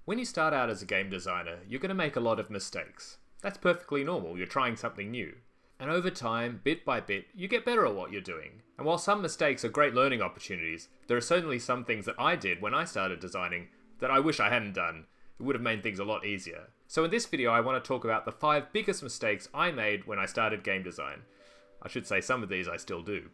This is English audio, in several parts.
When you start out as a game designer, you're going to make a lot of mistakes. That's perfectly normal, you're trying something new. And over time, bit by bit, you get better at what you're doing. And while some mistakes are great learning opportunities, there are certainly some things that I did when I started designing that I wish I hadn't done. It would have made things a lot easier. So in this video, I want to talk about the 5 biggest mistakes I made when I started game design. I should say some of these I still do.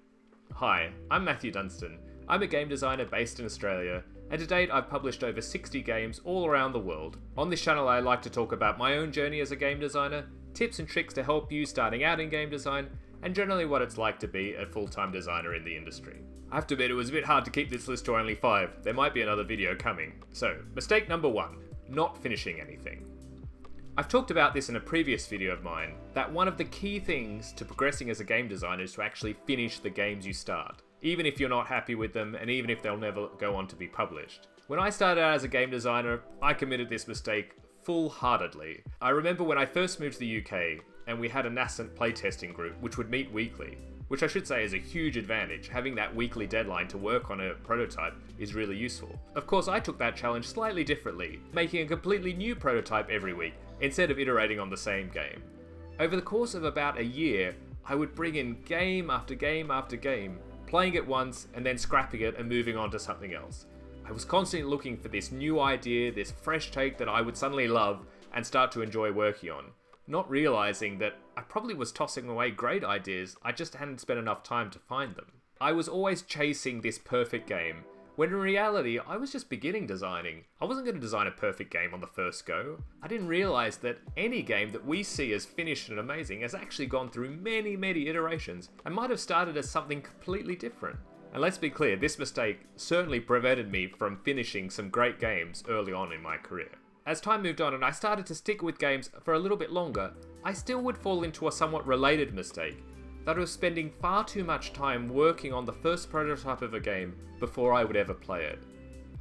Hi, I'm Matthew Dunstan. I'm a game designer based in Australia, and to date I've published over 60 games all around the world. On this channel I like to talk about my own journey as a game designer, tips and tricks to help you starting out in game design, and generally what it's like to be a full-time designer in the industry. I have to admit it was a bit hard to keep this list to only 5, there might be another video coming. So, mistake number 1, not finishing anything. I've talked about this in a previous video of mine, that one of the key things to progressing as a game designer is to actually finish the games you start, even if you're not happy with them and even if they'll never go on to be published. When I started out as a game designer, I committed this mistake full-heartedly. I remember when I first moved to the UK and we had a nascent playtesting group which would meet weekly, which I should say is a huge advantage. Having that weekly deadline to work on a prototype is really useful. Of course, I took that challenge slightly differently, making a completely new prototype every week instead of iterating on the same game. Over the course of about a year, I would bring in game after game after game, playing it once and then scrapping it and moving on to something else. I was constantly looking for this new idea, this fresh take that I would suddenly love and start to enjoy working on, not realizing that I probably was tossing away great ideas, I just hadn't spent enough time to find them. I was always chasing this perfect game, when in reality I was just beginning designing. I wasn't going to design a perfect game on the first go. I didn't realize that any game that we see as finished and amazing has actually gone through many iterations and might have started as something completely different. And let's be clear, this mistake certainly prevented me from finishing some great games early on in my career. As time moved on and I started to stick with games for a little bit longer, I still would fall into a somewhat related mistake, that I was spending far too much time working on the first prototype of a game before I would ever play it.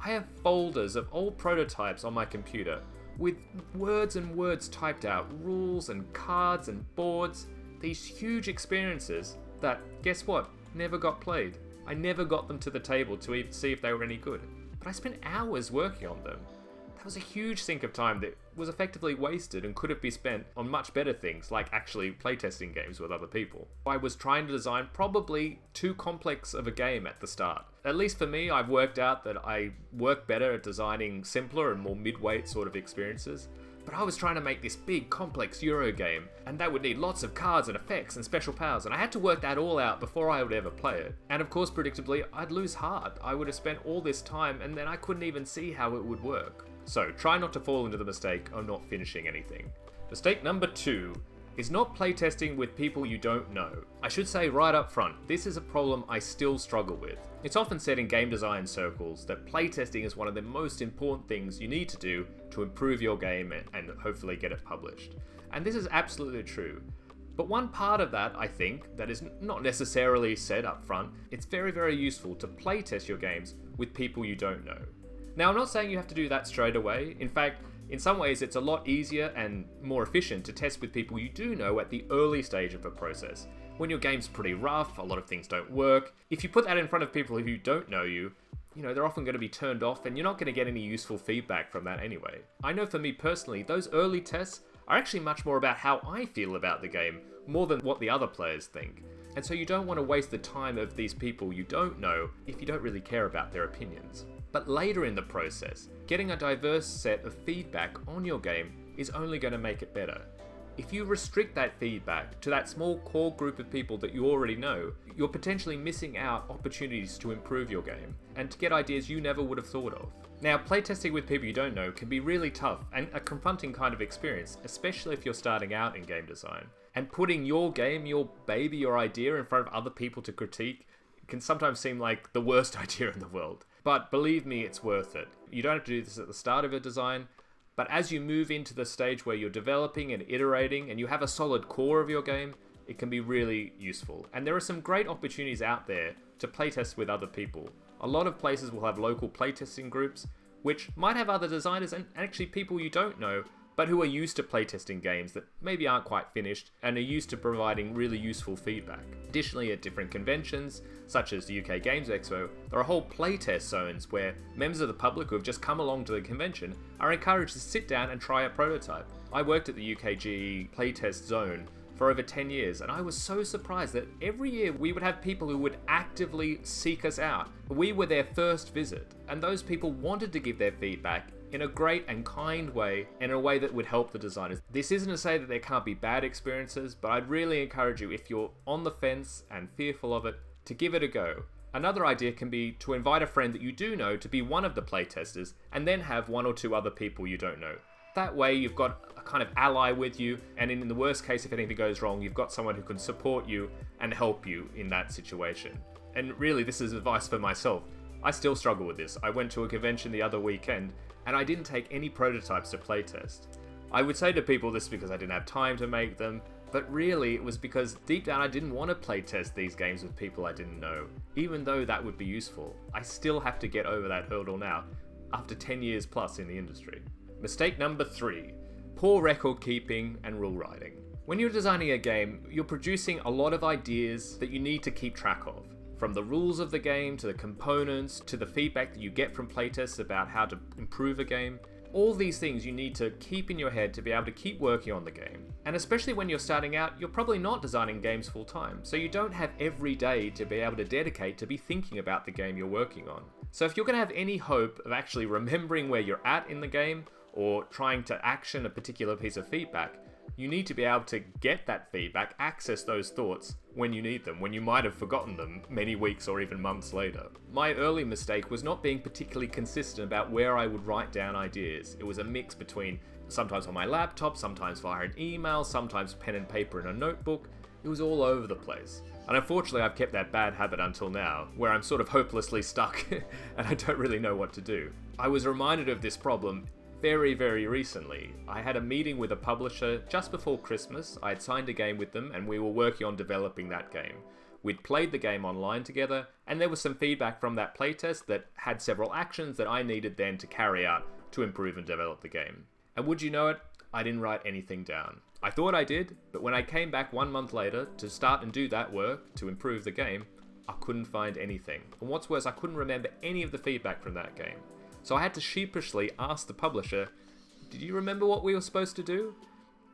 I have folders of old prototypes on my computer with words and words typed out, rules and cards and boards, these huge experiences that, guess what, never got played. I never got them to the table to even see if they were any good, but I spent hours working on them. That was a huge sink of time that was effectively wasted and could have been spent on much better things like actually playtesting games with other people. I was trying to design probably too complex of a game at the start. At least for me, I've worked out that I work better at designing simpler and more mid-weight sort of experiences. But I was trying to make this big, complex Euro game, and that would need lots of cards and effects and special powers, and I had to work that all out before I would ever play it. And of course, predictably, I'd lose heart. I would have spent all this time, and then I couldn't even see how it would work. So, try not to fall into the mistake of not finishing anything. Mistake number 2 is not playtesting with people you don't know. I should say right up front, this is a problem I still struggle with. It's often said in game design circles that playtesting is one of the most important things you need to do to improve your game and hopefully get it published. And this is absolutely true. But one part of that, I think, that is not necessarily said up front, it's very useful to playtest your games with people you don't know. Now, I'm not saying you have to do that straight away. In fact, in some ways it's a lot easier and more efficient to test with people you do know at the early stage of a process. When your game's pretty rough, a lot of things don't work. If you put that in front of people who don't know you, they're often going to be turned off and you're not going to get any useful feedback from that anyway. I know for me personally, those early tests are actually much more about how I feel about the game, more than what the other players think. And so you don't want to waste the time of these people you don't know if you don't really care about their opinions. But later in the process, getting a diverse set of feedback on your game is only going to make it better. If you restrict that feedback to that small core group of people that you already know, you're potentially missing out opportunities to improve your game and to get ideas you never would have thought of. Now, playtesting with people you don't know can be really tough and a confronting kind of experience, especially if you're starting out in game design. And putting your game, your baby, your idea in front of other people to critique can sometimes seem like the worst idea in the world. But believe me, it's worth it. You don't have to do this at the start of a design, but as you move into the stage where you're developing and iterating and you have a solid core of your game, it can be really useful. And there are some great opportunities out there to playtest with other people. A lot of places will have local playtesting groups, which might have other designers and actually people you don't know but who are used to playtesting games that maybe aren't quite finished and are used to providing really useful feedback. Additionally, at different conventions, such as the UK Games Expo, there are whole playtest zones where members of the public who have just come along to the convention are encouraged to sit down and try a prototype. I worked at the UKGE playtest zone for over 10 years, and I was so surprised that every year we would have people who would actively seek us out. We were their first visit, and those people wanted to give their feedback in a great and kind way, and in a way that would help the designers. This isn't to say that there can't be bad experiences, but I'd really encourage you, if you're on the fence and fearful of it, to give it a go. Another idea can be to invite a friend that you do know to be one of the playtesters, and then have one or two other people you don't know. That way you've got a kind of ally with you, and in the worst case, if anything goes wrong, you've got someone who can support you and help you in that situation. And really, this is advice for myself. I still struggle with this. I went to a convention the other weekend, and I didn't take any prototypes to playtest. I would say to people this because I didn't have time to make them, but really it was because deep down I didn't want to playtest these games with people I didn't know, even though that would be useful. I still have to get over that hurdle now, after 10 years plus in the industry. Mistake number 3, poor record keeping and rule writing. When you're designing a game, you're producing a lot of ideas that you need to keep track of. From the rules of the game, to the components, to the feedback that you get from playtests about how to improve a game. All these things you need to keep in your head to be able to keep working on the game. And especially when you're starting out, you're probably not designing games full time, so you don't have every day to be able to dedicate to be thinking about the game you're working on. So if you're going to have any hope of actually remembering where you're at in the game, or trying to action a particular piece of feedback, you need to be able to get that feedback, access those thoughts when you need them, when you might have forgotten them many weeks or even months later. My early mistake was not being particularly consistent about where I would write down ideas. It was a mix between sometimes on my laptop, sometimes via an email, sometimes pen and paper in a notebook. It was all over the place. And unfortunately, I've kept that bad habit until now, where I'm sort of hopelessly stuck and I don't really know what to do. I was reminded of this problem very, very recently. I had a meeting with a publisher just before Christmas. I had signed a game with them and we were working on developing that game. We'd played the game online together, and there was some feedback from that playtest that had several actions that I needed then to carry out to improve and develop the game. And would you know it, I didn't write anything down. I thought I did, but when I came back 1 month later to start and do that work to improve the game, I couldn't find anything. And what's worse, I couldn't remember any of the feedback from that game. So I had to sheepishly ask the publisher, did you remember what we were supposed to do?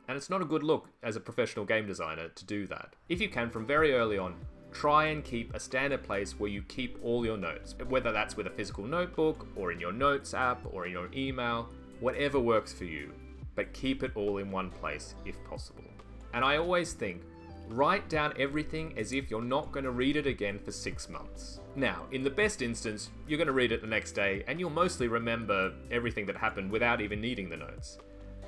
And it's not a good look as a professional game designer to do that. If you can, from very early on, try and keep a standard place where you keep all your notes, whether that's with a physical notebook or in your notes app or in your email, whatever works for you, but keep it all in one place if possible. And I always think, write down everything as if you're not going to read it again for 6 months. Now, in the best instance, you're going to read it the next day and you'll mostly remember everything that happened without even needing the notes.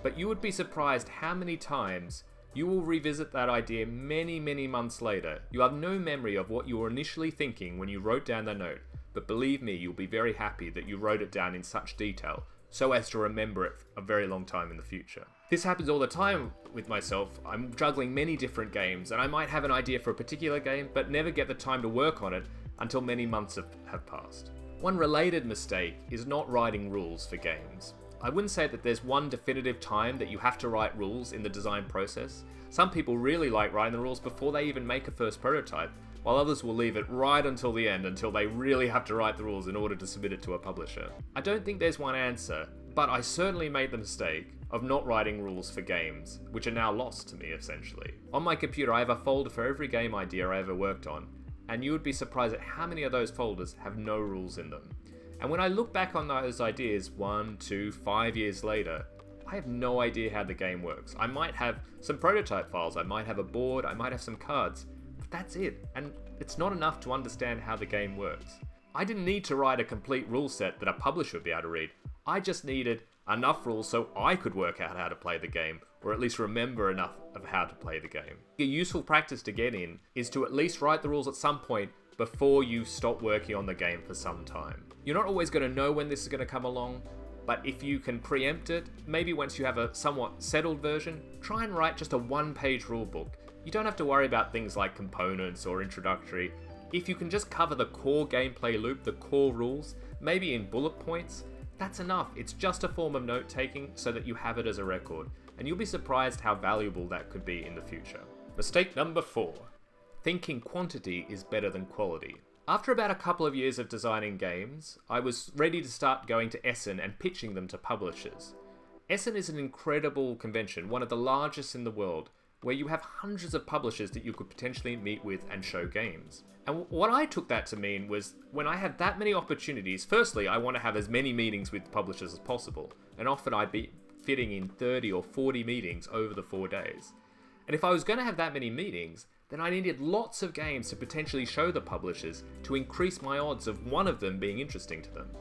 But you would be surprised how many times you will revisit that idea many, many months later. You have no memory of what you were initially thinking when you wrote down the note, but believe me, you'll be very happy that you wrote it down in such detail, so as to remember it a very long time in the future. This happens all the time with myself. I'm juggling many different games, and I might have an idea for a particular game, but never get the time to work on it until many months have passed. One related mistake is not writing rules for games. I wouldn't say that there's one definitive time that you have to write rules in the design process. Some people really like writing the rules before they even make a first prototype, while others will leave it right until the end, until they really have to write the rules in order to submit it to a publisher. I don't think there's one answer, but I certainly made the mistake of not writing rules for games, which are now lost to me essentially. On my computer I have a folder for every game idea I ever worked on, and you would be surprised at how many of those folders have no rules in them. And when I look back on those ideas 1, 2, 5 years later, I have no idea how the game works. I might have some prototype files, I might have a board, I might have some cards, but that's it, and it's not enough to understand how the game works. I didn't need to write a complete rule set that a publisher would be able to read. I just needed enough rules so I could work out how to play the game, or at least remember enough of how to play the game. A useful practice to get in is to at least write the rules at some point before you stop working on the game for some time. You're not always going to know when this is going to come along, but if you can preempt it, maybe once you have a somewhat settled version, try and write just a 1-page rulebook. You don't have to worry about things like components or introductory. If you can just cover the core gameplay loop, the core rules, maybe in bullet points, That's enough. It's just a form of note-taking so that you have it as a record, and you'll be surprised how valuable that could be in the future. Mistake number 4. Thinking quantity is better than quality. After about a couple of years of designing games, I was ready to start going to Essen and pitching them to publishers. Essen is an incredible convention, one of the largest in the world, where you have hundreds of publishers that you could potentially meet with and show games. And what I took that to mean was, when I had that many opportunities, firstly, I want to have as many meetings with publishers as possible, and often I'd be fitting in 30 or 40 meetings over the 4 days. And if I was going to have that many meetings, then I needed lots of games to potentially show the publishers to increase my odds of one of them being interesting to them.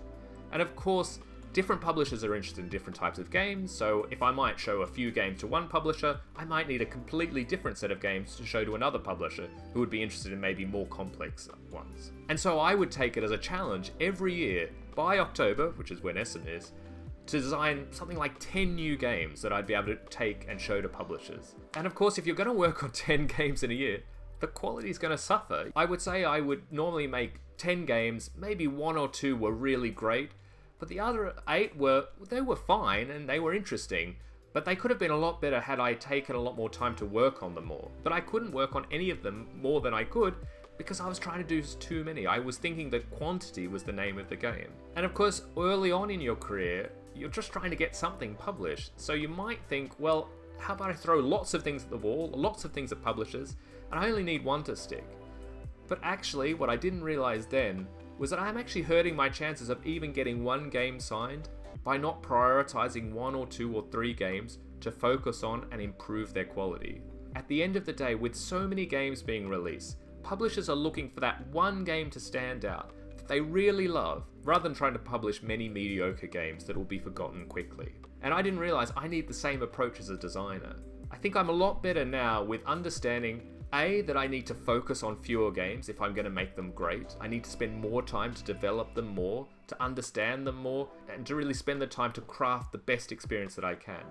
And of course, different publishers are interested in different types of games, so if I might show a few games to one publisher, I might need a completely different set of games to show to another publisher who would be interested in maybe more complex ones. And so I would take it as a challenge every year, by October, which is when Essen is, to design something like 10 new games that I'd be able to take and show to publishers. And of course, if you're going to work on 10 games in a year, the quality is going to suffer. I would say I would normally make 10 games, maybe 1 or 2 were really great, but the other 8 were fine and they were interesting, but they could have been a lot better had I taken a lot more time to work on them more. But I couldn't work on any of them more than I could because I was trying to do too many. I was thinking that quantity was the name of the game. And of course, early on in your career, you're just trying to get something published. So you might think, well, how about I throw lots of things at the wall, lots of things at publishers, and I only need one to stick. But actually, what I didn't realize then was that I'm actually hurting my chances of even getting one game signed by not prioritizing 1 or 2 or 3 games to focus on and improve their quality. At the end of the day, with so many games being released, publishers are looking for that one game to stand out that they really love, rather than trying to publish many mediocre games that will be forgotten quickly. And I didn't realize I need the same approach as a designer. I think I'm a lot better now with understanding that I need to focus on fewer games if I'm going to make them great. I need to spend more time to develop them more, to understand them more, and to really spend the time to craft the best experience that I can.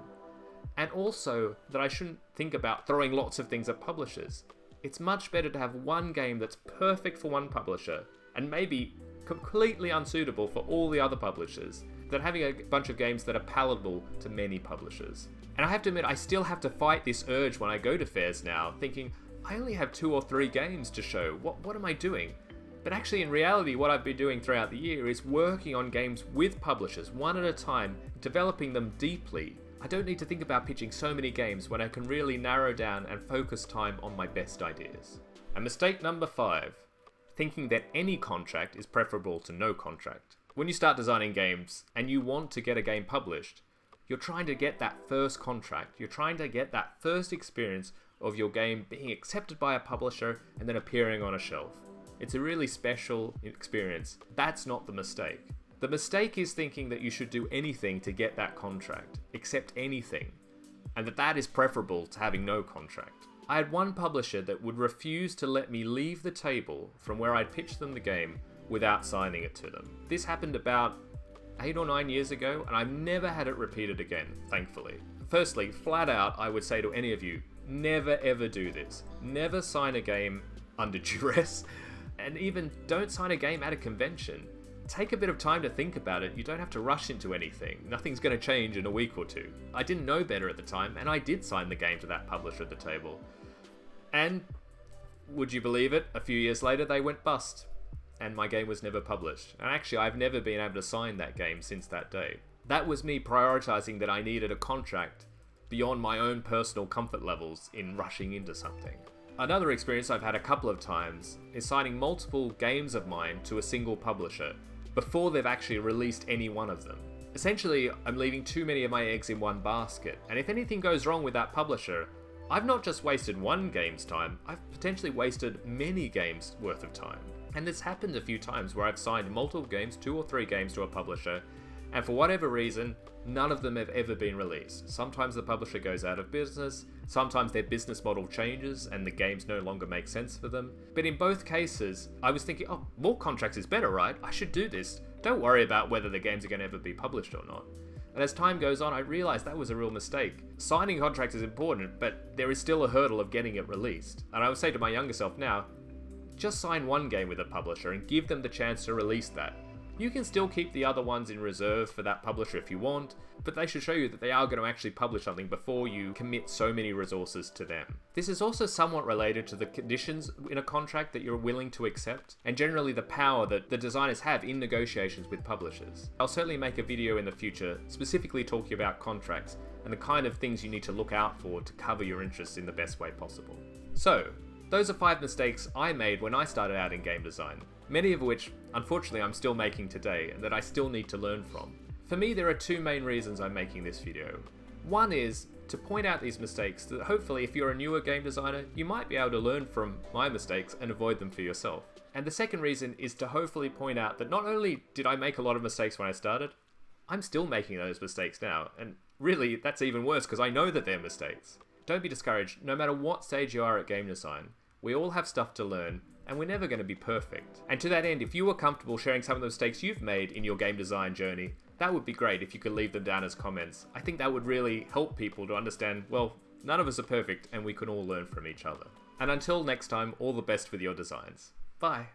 And also that I shouldn't think about throwing lots of things at publishers. It's much better to have one game that's perfect for one publisher and maybe completely unsuitable for all the other publishers than having a bunch of games that are palatable to many publishers. And I have to admit, I still have to fight this urge when I go to fairs now, thinking, I only have 2 or 3 games to show. What am I doing? But actually, in reality, what I've been doing throughout the year is working on games with publishers, one at a time, developing them deeply. I don't need to think about pitching so many games when I can really narrow down and focus time on my best ideas. And mistake number 5, thinking that any contract is preferable to no contract. When you start designing games and you want to get a game published, you're trying to get that first contract. You're trying to get that first experience of your game being accepted by a publisher and then appearing on a shelf. It's a really special experience. That's not the mistake. The mistake is thinking that you should do anything to get that contract, accept anything, and that is preferable to having no contract. I had one publisher that would refuse to let me leave the table from where I'd pitched them the game without signing it to them. This happened about 8 or 9 years ago, and I've never had it repeated again, thankfully. Firstly, flat out, I would say to any of you, never ever do this. Never sign a game under duress, and even don't sign a game at a convention. Take a bit of time to think about it. You don't have to rush into anything. Nothing's going to change in a week or 2. I didn't know better at the time, and I did sign the game to that publisher at the table. And would you believe it? A few years later, they went bust, and my game was never published. And actually, I've never been able to sign that game since that day. That was me prioritizing that I needed a contract beyond my own personal comfort levels in rushing into something. Another experience I've had a couple of times is signing multiple games of mine to a single publisher before they've actually released any one of them. Essentially, I'm leaving too many of my eggs in one basket, and if anything goes wrong with that publisher, I've not just wasted one game's time, I've potentially wasted many games worth of time. And this happened a few times where I've signed multiple games, 2 or 3 games to a publisher, and for whatever reason, none of them have ever been released. Sometimes the publisher goes out of business, sometimes their business model changes and the games no longer make sense for them. But in both cases, I was thinking, oh, more contracts is better, right? I should do this. Don't worry about whether the games are going to ever be published or not. And as time goes on, I realized that was a real mistake. Signing contracts is important, but there is still a hurdle of getting it released. And I would say to my younger self now, just sign one game with a publisher and give them the chance to release that. You can still keep the other ones in reserve for that publisher if you want, but they should show you that they are going to actually publish something before you commit so many resources to them. This is also somewhat related to the conditions in a contract that you're willing to accept, and generally the power that the designers have in negotiations with publishers. I'll certainly make a video in the future specifically talking about contracts and the kind of things you need to look out for to cover your interests in the best way possible. So, those are 5 mistakes I made when I started out in game design, many of which, unfortunately, I'm still making today and that I still need to learn from. For me, there are 2 main reasons I'm making this video. One is to point out these mistakes that hopefully if you're a newer game designer, you might be able to learn from my mistakes and avoid them for yourself. And the second reason is to hopefully point out that not only did I make a lot of mistakes when I started, I'm still making those mistakes now, and really that's even worse because I know that they're mistakes. Don't be discouraged, no matter what stage you are at game design. We all have stuff to learn, and we're never going to be perfect. And to that end, if you were comfortable sharing some of the mistakes you've made in your game design journey, that would be great if you could leave them down as comments. I think that would really help people to understand, well, none of us are perfect and we can all learn from each other. And until next time, all the best with your designs. Bye.